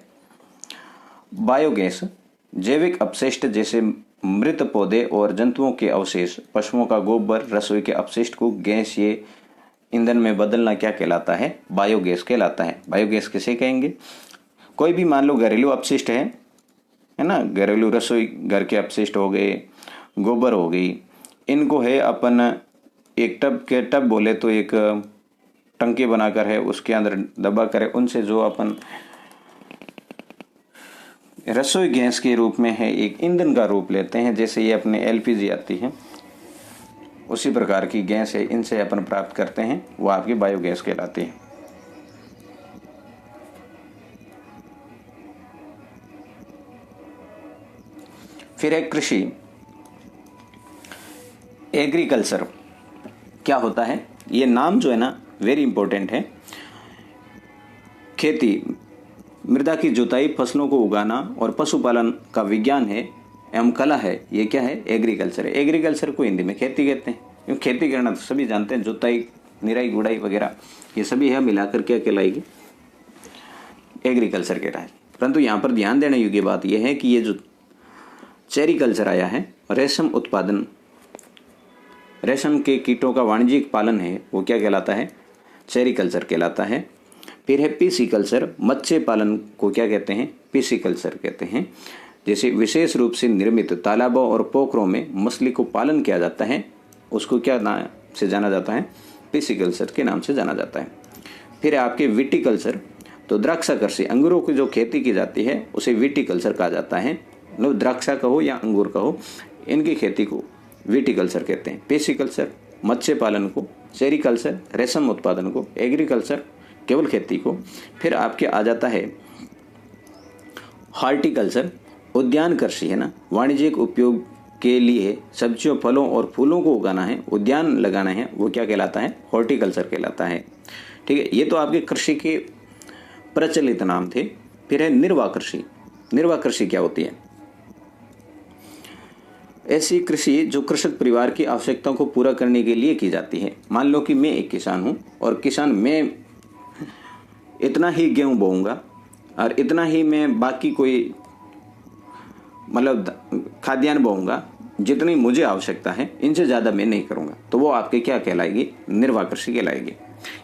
बायोगैस जैविक अपशिष्ट जैसे मृत पौधे और जंतुओं के अवशेष, पशुओं का गोबर, रसोई के अपशिष्ट को गैस ये ईंधन में बदलना क्या कहलाता है, बायोगैस कहलाता है। बायोगैस किसे कहेंगे, कोई भी मान लो घरेलू अपशिष्ट है ना, घरेलू रसोई घर के अपशिष्ट हो गए, गोबर हो गई, इनको है अपन एक टब बोले तो एक टंकी बनाकर है उसके अंदर दबा कर उनसे जो अपन रसोई गैस के रूप में है एक ईंधन का रूप लेते हैं, जैसे ये अपने एलपीजी आती है उसी प्रकार की गैस है, इनसे अपन प्राप्त करते हैं, वो आपकी बायोगैस कहलाती है। फिर है कृषि, एग्रीकल्चर क्या होता है, ये नाम जो है ना वेरी इंपॉर्टेंट है। खेती, मृदा की जुताई, फसलों को उगाना और पशुपालन का विज्ञान है एवं कला है, ये क्या है, एग्रीकल्चर है। एग्रीकल्चर को हिंदी में खेती कहते हैं, क्योंकि खेती करना तो सभी जानते हैं, जुताई, निराई, गुड़ाई वगैरह ये सभी है मिलाकर क्या कहलाएगी, एग्रीकल्चर कहता है। परंतु यहाँ पर ध्यान देने योग्य बात यह है कि ये जो सेरीकल्चर आया है, रेशम उत्पादन, रेशम के कीटों का वाणिज्यिक पालन है, वो क्या कहलाता है, सेरीकल्चर कहलाता है। फिर है पीसीकल्चर, मत्स्य पालन को क्या कहते हैं, पीसीकल्चर कहते हैं। जैसे विशेष रूप से निर्मित तालाबों और पोखरों में मछली को पालन किया जाता है, उसको क्या नाम से जाना जाता है, पीसीकल्चर के नाम से जाना जाता है। फिर आपके विटीकल्चर, तो द्राक्षाकृषि, अंगूरों की जो खेती की जाती है उसे विटीकल्चर कहा जाता है। मतलब द्राक्षा कहो या अंगूर कहो, इनकी खेती को विटीकल्चर कहते हैं। पीसीकल्चर मत्स्य पालन को, सेरीकल्चर रेशम उत्पादन को, एग्रीकल्चर केवल खेती को। फिर आपके आ जाता है हॉर्टिकल्चर, उद्यान कृषि है ना, वाणिज्यिक उपयोग के लिए सब्जियों, फलों और फूलों को उगाना है, उद्यान लगाना है, वो क्या कहलाता है, हॉर्टिकल्चर कहलाता है। ठीक है, ये तो आपके कृषि के प्रचलित नाम थे। फिर है निर्वाह कृषि। निर्वाह कृषि क्या होती है, ऐसी कृषि जो कृषक परिवार की आवश्यकताओं को पूरा करने के लिए की जाती है। मान लो कि मैं एक किसान हूं और किसान, मैं इतना ही गेहूं बोऊंगा और इतना ही मैं बाकी कोई मतलब खाद्यान्न बोऊंगा, जितनी मुझे आवश्यकता है, इनसे ज़्यादा मैं नहीं करूंगा, तो वो आपके क्या कहलाएगी, निर्वाह कृषि कहलाएगी।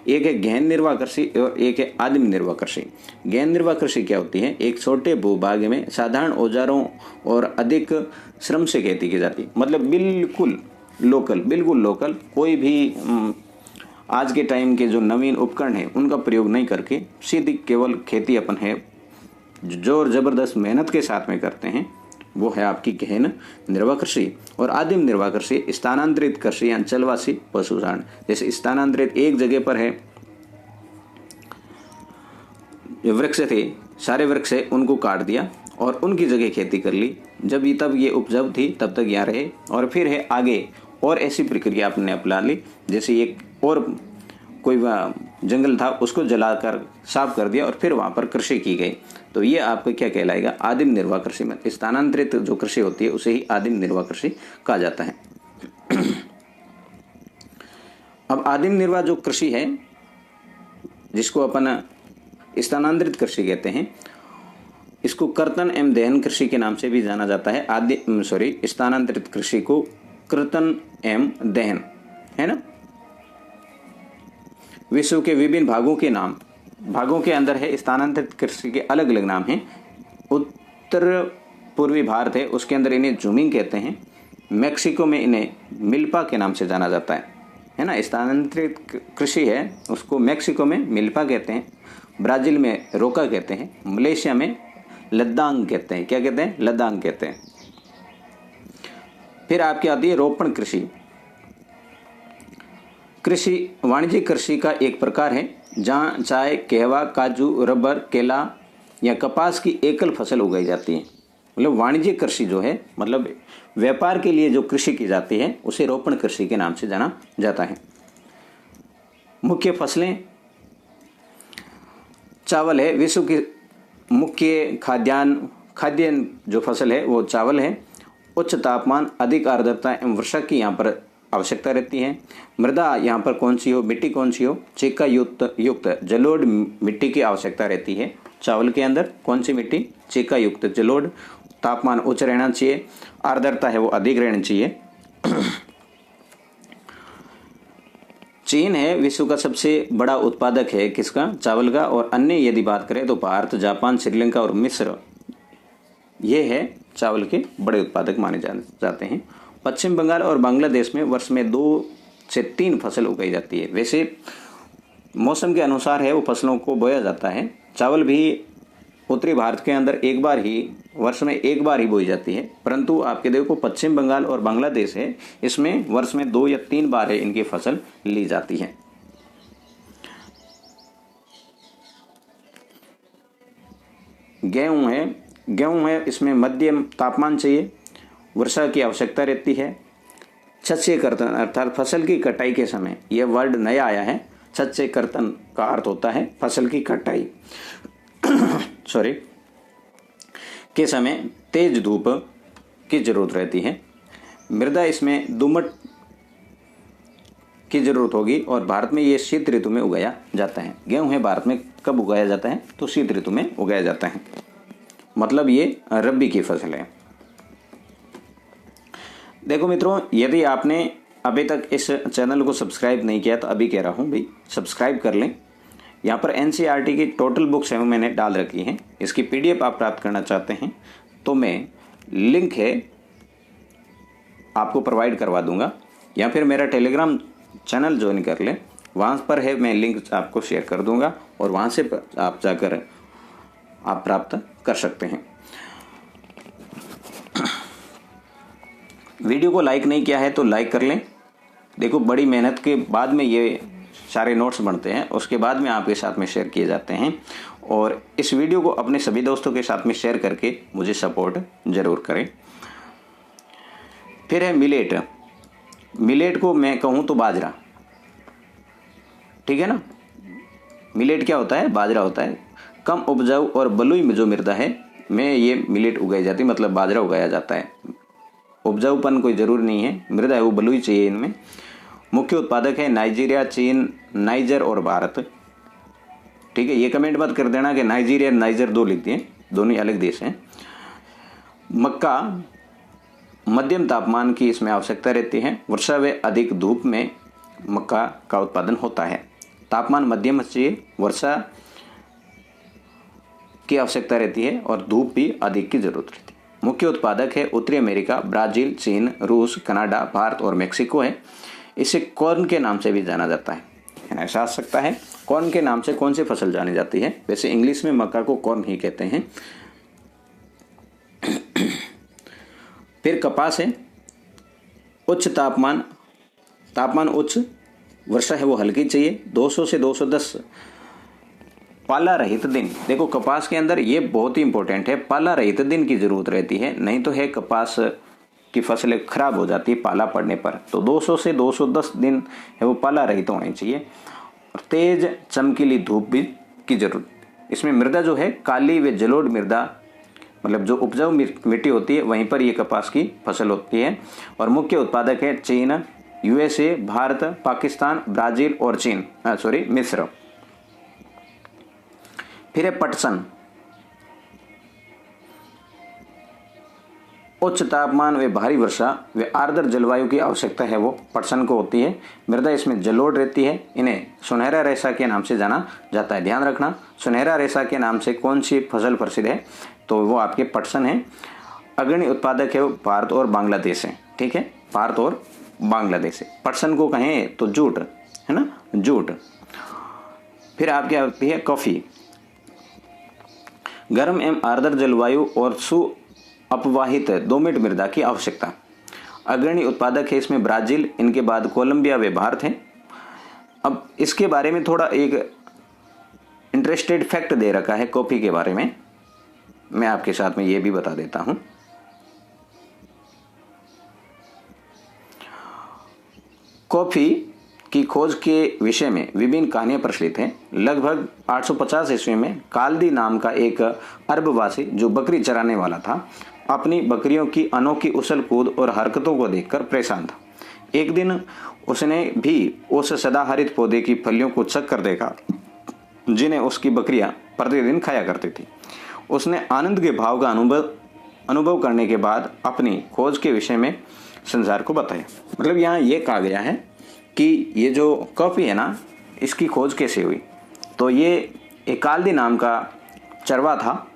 एक है गहन निर्वाह कृषि और एक है आदिम निर्वाह कृषि। गहन निर्वाह कृषि क्या होती है, एक छोटे भूभाग में साधारण औजारों और अधिक श्रम से खेती की जाती है। मतलब बिल्कुल लोकल, कोई भी आज के टाइम के जो नवीन उपकरण है उनका प्रयोग नहीं करके सीधी केवल खेती अपन है जोर जबरदस्त मेहनत के साथ में करते हैं, वो है आपकी गहन निर्वाह कृषि। और आदिम निर्वाह कृषि स्थानांतरित कृषि या चलवासी पशुचारण। जैसे स्थानांतरित, एक जगह पर है वृक्ष थे, सारे वृक्ष है उनको काट दिया और उनकी जगह खेती कर ली, तब ये उपजाऊ थी तब तक यहाँ रहे, और फिर है आगे और ऐसी प्रक्रिया आपने अपना ली, जैसे एक और कोई जंगल था उसको जलाकर साफ कर दिया और फिर वहां पर कृषि की गई, तो ये आपको क्या कहलाएगा? आदिम निर्वाह कृषि में स्थानांतरित जो कृषि होती है उसे ही आदिम निर्वाह कृषि कहा जाता है। अब आदिम निर्वाह जो कृषि है, जिसको अपन स्थानांतरित कृषि कहते हैं, इसको कर्तन एवं दहन कृषि के नाम से भी जाना जाता है। स्थानांतरित कृषि को कर्तन एवं दहन, है ना। विश्व के विभिन्न भागों के अंदर है स्थानांतरित कृषि के अलग अलग नाम हैं। उत्तर पूर्वी भारत है, उसके अंदर इन्हें जूमिंग कहते हैं। मेक्सिको में इन्हें मिल्पा के नाम से जाना जाता है ना। स्थानांतरित कृषि है उसको मेक्सिको में मिल्पा कहते हैं, ब्राजील में रोका कहते हैं, मलेशिया में लद्दांग कहते हैं। क्या कहते हैं? लद्दांग कहते हैं। फिर आपकी आती है रोपण कृषि। कृषि वाणिज्यिक कृषि का एक प्रकार है जहां चाय, कहवा, काजू, रबर, केला या कपास की एकल फसल उगाई जाती है। मतलब वाणिज्यिक कृषि जो है, मतलब व्यापार के लिए जो कृषि की जाती है उसे रोपण कृषि के नाम से जाना जाता है। मुख्य फसलें चावल है, विश्व की मुख्य खाद्यान्न जो फसल है वो चावल है। उच्च तापमान, अधिक आर्द्रता एवं वर्षा की यहाँ पर आवश्यकता रहती है। मृदा यहाँ पर कौन सी हो, मिट्टी कौन सी हो? चिक्का युक्त जलोढ़ मिट्टी की आवश्यकता रहती है। चावल के अंदर कौन सी मिट्टी? चिक्का युक्त जलोढ़। तापमान उच्च रहना चाहिए, आर्द्रता है वो अधिक रहनी चाहिए। चीन है विश्व का सबसे बड़ा उत्पादक है किसका? चावल का। और अन्य यदि बात करें तो भारत, जापान, श्रीलंका और मिस्र ये है चावल के बड़े उत्पादक माने जाते हैं। पश्चिम बंगाल और बांग्लादेश में वर्ष में 2 से 3 फसल उगाई जाती है। वैसे मौसम के अनुसार है वो फसलों को बोया जाता है। चावल भी उत्तरी भारत के अंदर वर्ष में एक बार ही बोई जाती है, परंतु आपके देखो पश्चिम बंगाल और बांग्लादेश है, इसमें वर्ष में 2 या 3 बार है इनकी फसल ली जाती है। गेहूं है, इसमें मध्यम तापमान चाहिए, वर्षा की आवश्यकता रहती है। छत्स्य कर्तन अर्थात फसल की कटाई के समय, यह वर्ड नया आया है। छत्स्य कर्तन का अर्थ होता है फसल की कटाई के समय तेज धूप की जरूरत रहती है। मृदा इसमें दोमट की जरूरत होगी और भारत में ये शीत ऋतु में उगाया जाता है। गेहूं है भारत में कब उगाया जाता है? तो शीत ऋतु में उगाया जाता है, मतलब ये रबी की फसल है। देखो मित्रों, यदि आपने अभी तक इस चैनल को सब्सक्राइब नहीं किया तो अभी कह रहा हूँ भाई सब्सक्राइब कर लें। यहाँ पर एनसीईआरटी की टोटल बुक्स है मैंने डाल रखी हैं। इसकी पीडीएफ आप प्राप्त करना चाहते हैं तो मैं लिंक है आपको प्रोवाइड करवा दूंगा, या फिर मेरा टेलीग्राम चैनल ज्वाइन कर लें, वहाँ पर है मैं लिंक आपको शेयर कर दूंगा और वहाँ से आप जाकर आप प्राप्त कर सकते हैं। वीडियो को लाइक नहीं किया है तो लाइक कर लें। देखो बड़ी मेहनत के बाद में ये सारे नोट्स बनते हैं, उसके बाद में आपके साथ में शेयर किए जाते हैं। और इस वीडियो को अपने सभी दोस्तों के साथ में शेयर करके मुझे सपोर्ट जरूर करें। फिर है मिलेट को मैं कहूँ तो बाजरा, ठीक है ना। मिलेट क्या होता है? बाजरा होता है। कम उपजाऊ और बलुई जो मृदा है में ये मिलेट उगाई जाती है, मतलब बाजरा उगाया जाता है। उपजाऊपन कोई जरूर नहीं है, मृदा है वो बलुई चाहिए इनमें। मुख्य उत्पादक है नाइजीरिया, चीन, नाइजर और भारत, ठीक है। ये कमेंट मत कर देना कि नाइजीरिया नाइजर 2 लिख दिए, दोनों अलग देश हैं। मक्का मध्यम तापमान की इसमें आवश्यकता रहती है। वर्षा व अधिक धूप में मक्का का उत्पादन होता है। तापमान मध्यम चाहिए, वर्षा की आवश्यकता रहती है और धूप भी अधिक की जरूरत रहती है। मुख्य उत्पादक है उत्तरी अमेरिका, ब्राजील, चीन, रूस, कनाडा, भारत और मेक्सिको है। इसे कॉर्न के नाम से भी जाना जाता है। ऐसा आ सकता है कॉर्न के नाम से कौन सी फसल जानी जाती है? वैसे इंग्लिश में मक्का को कॉर्न ही कहते हैं। फिर कपास है। उच्च तापमान उच्च, वर्षा है वो हल्की चाहिए। 200 से 210 पाला रहित दिन। देखो कपास के अंदर ये बहुत ही इंपॉर्टेंट है, पाला रहित दिन की जरूरत रहती है, नहीं तो है कपास की फसलें खराब हो जाती है पाला पड़ने पर, तो 200 से 210 दिन है वो पाला रहित होनी चाहिए। और तेज चमकीली धूप भी की जरूरत। इसमें मृदा जो है काली व जलोढ़ मृदा, मतलब जो उपजाऊ मिट्टी होती है वहीं पर ये कपास की फसल होती है। और मुख्य उत्पादक है चीन, यूएसए, भारत, पाकिस्तान, ब्राजील और मिस्र। फिर है पटसन। उच्च तापमान व भारी वर्षा व आर्द्र जलवायु की आवश्यकता है वो पटसन को होती है। मृदा इसमें जलोढ़ रहती है। इन्हें सुनहरा रेशा के नाम से जाना जाता है। ध्यान रखना, सुनहरा रेशा के नाम से कौन सी फसल प्रसिद्ध है, तो वो आपके पटसन है। अग्रणी उत्पादक है वो भारत और बांग्लादेश है। ठीक है, भारत और बांग्लादेश है। पटसन को कहें तो जूट है ना, जूट। फिर आपके आती है कॉफी। गर्म एवं आर्द्र जलवायु और अपवाहित दोमट मृदा की आवश्यकता। अग्रणी उत्पादक है इसमें ब्राजील, इनके बाद कोलंबिया व भारत है। अब इसके बारे में थोड़ा एक इंटरेस्टेड फैक्ट दे रखा है कॉफी के बारे में, मैं आपके साथ में ये भी बता देता हूं। कॉफी की खोज के विषय में विभिन्न कहानियां प्रचलित हैं। लगभग 850 ईस्वी में काल्दी नाम का एक अरबवासी जो बकरी चराने वाला था, अपनी बकरियों की अनोखी उछल कूद और हरकतों को देखकर परेशान था। एक दिन उसने भी उस सदाहरित पौधे की फलियों को चख कर देखा जिन्हें उसकी बकरियां प्रतिदिन खाया करती थी। उसने आनंद के भाव का अनुभव करने के बाद अपनी खोज के विषय में संसार को बताया। मतलब यहाँ ये कहा गया है कि ये जो कॉफी है ना, इसकी खोज कैसे हुई। तो ये एक काल्दी नाम का चरवा था,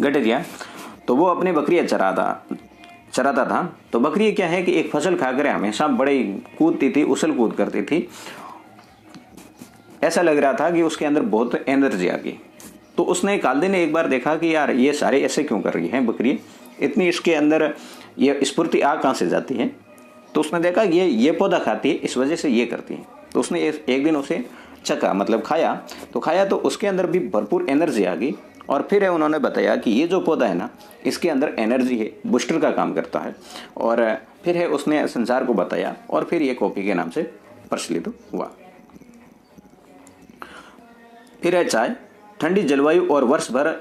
गठरिया, तो वो अपने बकरियां चराता था। तो बकरी क्या है कि एक फसल खाकर हमेशा बड़े कूदती थी, उछल कूद करती थी। ऐसा लग रहा था कि उसके अंदर बहुत एनर्जी आ गई। तो उसने काल्दी ने एक बार देखा कि यार ये सारे ऐसे क्यों कर रही हैं बकरी, इतनी इसके अंदर ये स्फूर्ति आ कहाँ से जाती है। तो उसने देखा कि ये पौधा खाती है, इस वजह से ये करती है। तो उसने एक दिन उसे चखा, मतलब खाया तो उसके अंदर भी भरपूर एनर्जी आ गई। और फिर उन्होंने बताया कि ये जो पौधा है ना, इसके अंदर एनर्जी है, बूस्टर का काम करता है। और फिर उसने संसार को बताया और फिर ये कॉफी के नाम से प्रचलित हुआ। फिर है चाय। ठंडी जलवायु और वर्ष भर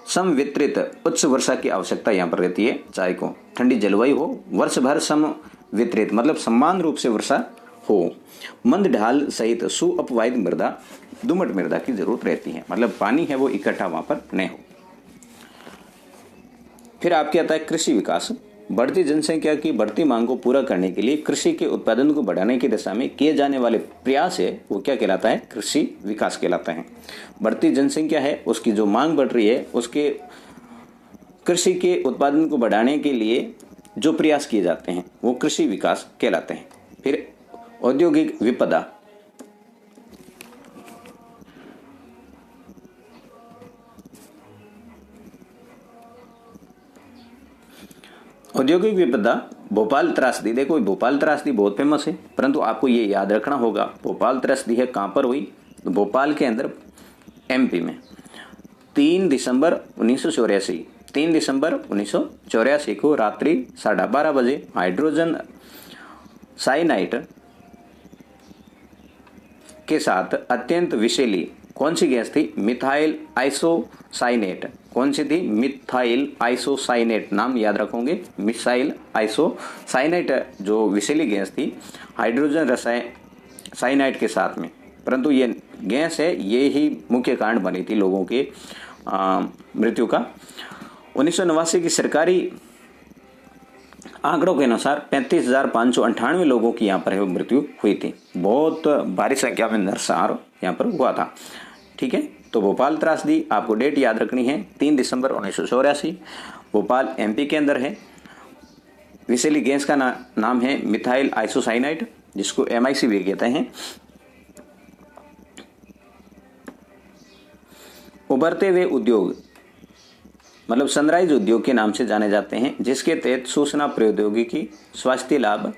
समवितरित उच्च वर्षा की आवश्यकता यहाँ पर रहती है चाय को। ठंडी जलवायु हो, वर्ष भर समवितरित मतलब समान रूप से वर्षा हो, मंद ढाल सहित सुअपवाहित मृदा, दुमट मृदा की जरूरत रहती है, मतलब पानी है वो इकट्ठा वहां पर नहीं हो। फिर आपके आता है कृषि विकास। बढ़ती जनसंख्या की बढ़ती मांग को पूरा करने के लिए कृषि के उत्पादन को बढ़ाने की दिशा में किए जाने वाले प्रयास है वो क्या कहलाता है, कृषि विकास कहलाता है। बढ़ती जनसंख्या है, उसकी जो मांग बढ़ रही है, उसके कृषि के उत्पादन को बढ़ाने के लिए जो प्रयास किए जाते हैं वो कृषि विकास कहलाते हैं। फिर औद्योगिक विपदा। औद्योगिक विपदा, भोपाल त्रासदी। देखो भोपाल त्रासदी बहुत फेमस है, परंतु आपको ये याद रखना होगा भोपाल त्रासदी है कहाँ पर हुई, तो भोपाल के अंदर एमपी में 3 दिसंबर 1984 को रात्रि 12:30 बजे हाइड्रोजन साइनाइड के साथ अत्यंत विषैली कौन सी गैस थी, मिथाइल आइसोसाइनेट। कौन सी थी, मिथाइल आइसोसाइनेट, नाम याद रखोगे, मिथाइल आइसोसाइनेट जो विषैली गैस थी हाइड्रोजन साइनाइड के साथ में। परंतु ये गैस है, ये ही मुख्य कारण बनी थी लोगों के मृत्यु का। 1989 की सरकारी आंकड़ों के अनुसार 35,598 लोगों की यहाँ पर मृत्यु हुई थी। बहुत भारी संख्या में नरसंहार यहाँ पर हुआ था। ठीक है, तो भोपाल त्रासदी आपको डेट याद रखनी है, 3 दिसंबर 1984, भोपाल एमपी के अंदर है। विषैली गैस का नाम है मिथाइल आइसोसाइनाइड, जिसको MIC भी कहते हैं। उभरते हुए उद्योग मतलब सनराइज उद्योग के नाम से जाने जाते हैं, जिसके तहत सूचना प्रौद्योगिकी, स्वास्थ्य लाभ,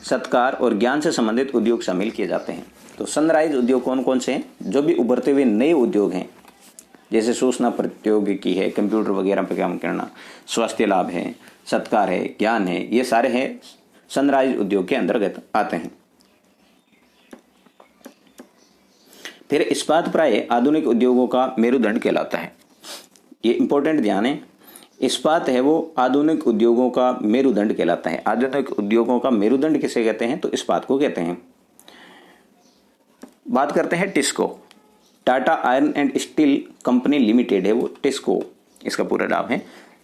सत्कार और ज्ञान से संबंधित उद्योग शामिल किए जाते हैं। तो सनराइज उद्योग कौन कौन से हैं, जो भी उभरते हुए नए उद्योग हैं जैसे सूचना प्रौद्योगिकी है, कंप्यूटर वगैरह पर काम करना, स्वास्थ्य लाभ है, सत्कार है, ज्ञान है, ये सारे हैं सनराइज उद्योग के अंतर्गत आते हैं। फिर इस्पात प्राय आधुनिक उद्योगों का मेरुदंड कहलाता है। ये इंपॉर्टेंट ध्यान है, इस्पात है वो आधुनिक उद्योगों का मेरुदंड कहलाता है। आधुनिक उद्योगों का मेरुदंड किसे कहते हैं? तो इस्पात को कहते हैं। बात करते हैं TISCO. Tata iron and steel company limited है वो टिस्को, इसका पूरा नाम है।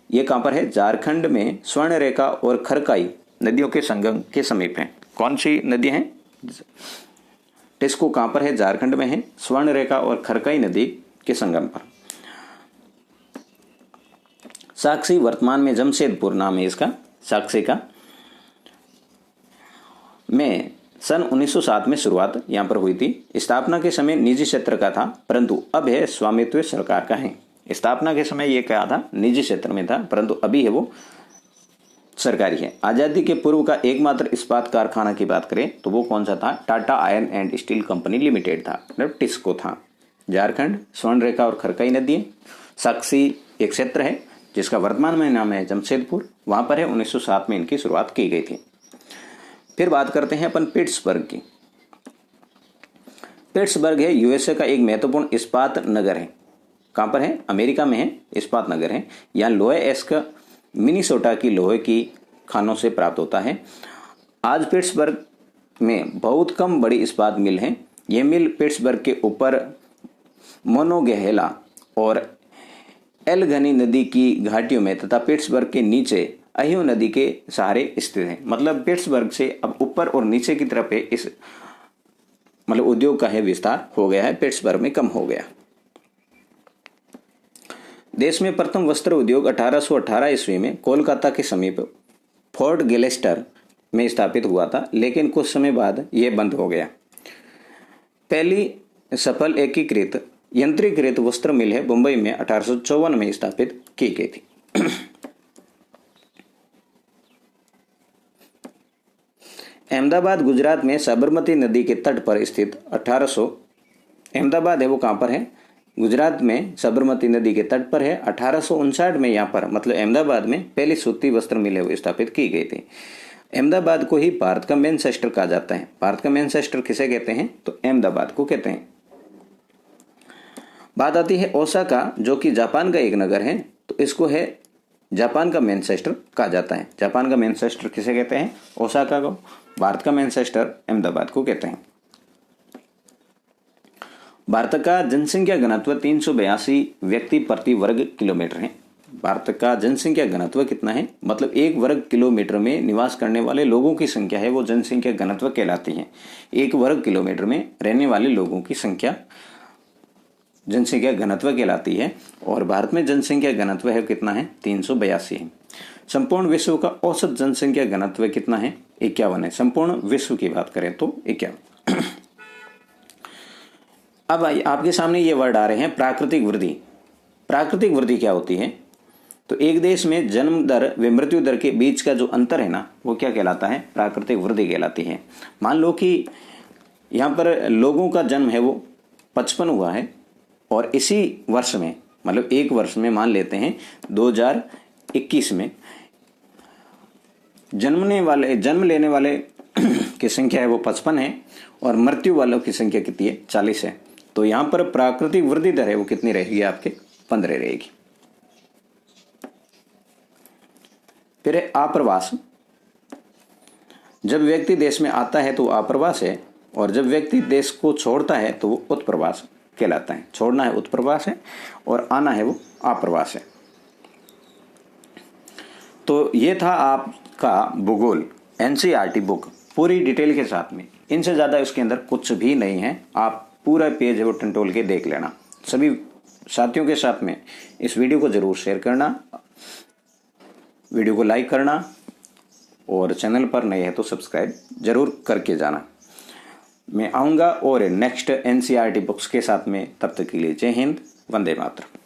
ये कहाँ पर है? झारखंड में स्वर्णरेखा और खरकाई नदियों के संगम के समीप है। कौन सी नदी है? टिस्को कहाँ पर है? झारखंड में है, स्वर्णरेखा और खरकाई नदी के संगम पर। साक्षी वर्तमान में जमशेदपुर नाम है इसका, साक्षी का। में सन 1907 में शुरुआत यहाँ पर हुई थी। स्थापना के समय निजी क्षेत्र का था, परंतु अब है स्वामित्व सरकार का है। स्थापना के समय ये क्या था? निजी क्षेत्र में था, परंतु अभी है वो सरकारी है। आजादी के पूर्व का एकमात्र इस्पात कारखाना की बात करें तो वो कौन सा था? Tata iron and steel company limited था, मतलब टिस्को था। झारखंड, स्वर्णरेखा और खरकाई नदी, साक्षी एक क्षेत्र है जिसका वर्तमान में नाम है जमशेदपुर, वहां पर है। 1907 में इनकी शुरुआत की गई थी। फिर बात करते हैं अपन पिट्सबर्ग की। पिट्सबर्ग है यूएसए का एक महत्वपूर्ण इस्पात नगर है। कहां पर है? अमेरिका में है, इस्पात नगर है। यहाँ लोहे एस्क मिनीसोटा की लोहे की खानों से प्राप्त होता है। आज पिट्सबर्ग में बहुत कम बड़ी इस्पात मिल है। यह मिल पिट्सबर्ग के ऊपर मोनोगेहेला और एलगनी नदी की घाटियों में तथा पिट्सबर्ग के नीचे अहियो नदी के सहारे स्थित है। मतलब पिट्सबर्ग से अब ऊपर और नीचे की तरफ है, इस मतलब उद्योग का है विस्तार हो गया है, पिट्सबर्ग में कम हो गया। देश में प्रथम वस्त्र उद्योग 1818 ईस्वी में कोलकाता के समीप फोर्ट गेलेस्टर में स्थापित हुआ था, लेकिन कुछ समय बाद यह बंद हो गया। पहली सफल एकीकृत यंत्रीकृत वस्त्र मिल है मुंबई में 1854 में स्थापित की गई थी। अहमदाबाद गुजरात में साबरमती नदी के तट पर स्थित अहमदाबाद है वो कहां पर है? गुजरात में साबरमती नदी के तट पर है। 1859 में यहाँ पर मतलब अहमदाबाद में पहली सूती वस्त्र मिल है वो स्थापित की गई थी। अहमदाबाद को ही भारत का मैनचेस्टर कहा जाता है। भारत का मैनचेस्टर किसे कहते हैं? तो अहमदाबाद को कहते हैं। बात आती है ओसाका, जो कि जापान का एक नगर है, तो इसको है जापान का मैनचेस्टर कहा जाता है। जापान का मैनचेस्टर किसे कहते हैं? ओसाका को। भारत का मैनचेस्टर अहमदाबाद को कहते हैं। भारत का जनसंख्या घनत्व 382 व्यक्ति प्रति वर्ग किलोमीटर है। भारत का जनसंख्या घनत्व कितना है? मतलब एक वर्ग किलोमीटर में निवास करने वाले लोगों की संख्या है वो जनसंख्या घनत्व कहलाती है। एक वर्ग किलोमीटर में रहने वाले लोगों की संख्या जनसंख्या घनत्व कहलाती है। और भारत में जनसंख्या घनत्व है कितना है? 382 है। संपूर्ण विश्व का औसत जनसंख्या घनत्व कितना है? 51 है। संपूर्ण विश्व की बात करें तो 51। अब आपके सामने ये वर्ड आ रहे हैं प्राकृतिक वृद्धि। प्राकृतिक वृद्धि क्या होती है? तो एक देश में जन्म दर व मृत्यु दर के बीच का जो अंतर है ना, वो क्या कहलाता है? प्राकृतिक वृद्धि कहलाती है। मान लो कि यहाँ पर लोगों का जन्म है वो 55 हुआ है और इसी वर्ष में मतलब एक वर्ष में मान लेते हैं 2021 में जन्म लेने वाले की संख्या है वो 55 है और मृत्यु वालों की संख्या कितनी है? 40 है। तो यहां पर प्राकृतिक वृद्धि दर है वो कितनी रहेगी? आपके 15 रहेगी। फिर है आप्रवास। जब व्यक्ति देश में आता है तो वो आप्रवास है और जब व्यक्ति देश को छोड़ता है तो वो उत्प्रवास कहलाता है। छोड़ना है उत्प्रवास है और आना है वो आप्रवास है। तो ये था आपका भूगोल एनसीईआरटी बुक पूरी डिटेल के साथ में। इनसे ज़्यादा इसके अंदर कुछ भी नहीं है। आप पूरा पेज है वो टंटोल के देख लेना। सभी साथियों के साथ में इस वीडियो को जरूर शेयर करना, वीडियो को लाइक करना और चैनल पर नए हैं तो सब्सक्राइब जरूर करके जाना। मैं आऊँगा और नेक्स्ट एनसीईआरटी बुक्स के साथ में। तब तक के लिए जय हिंद, वंदे मातरम।